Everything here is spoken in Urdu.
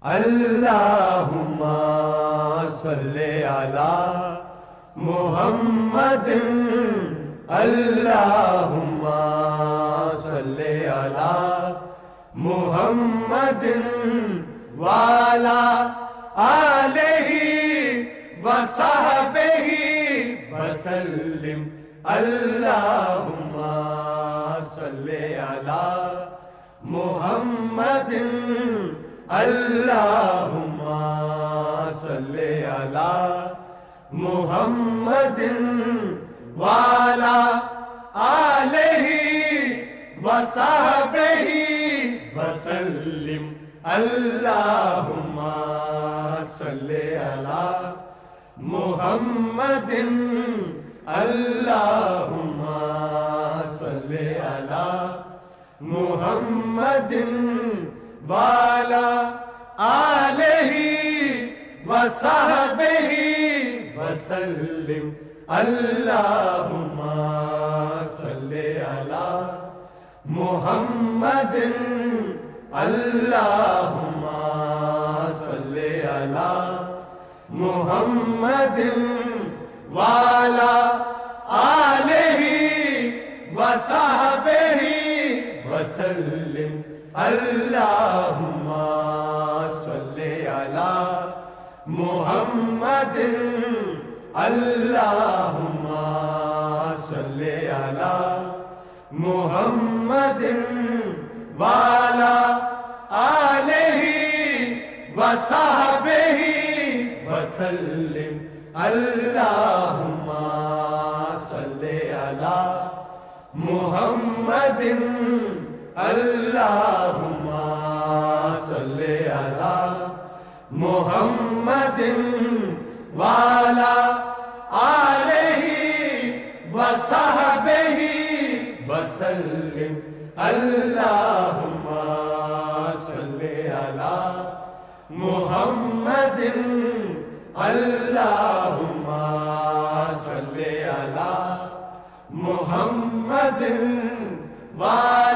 اللہم صلی علی محمد اللہم صلی علی محمد وعلی آلہ وصحبہ وسلم اللہم صلی علی محمد اللہم صلی علی محمد وعلی آلہ وصحبہ وسلم اللہم صلی علی محمد اللہم صلی علی محمد وعلی آلہ وصحبہ وسلم اللہم صلی علی محمد اللہم صلی علی محمد وعلی آلہ وصحبہ وسلم اللہم صلی علی محمد اللہم صلی علی محمد وعلی آلہ وصحبہ وسلم اللہم صلی علی محمد اللہم صلی علی محمد وعلی آلہ وصحبہ وسلم اللہم صلی علی محمد اللہم صلی علی محمد وعلی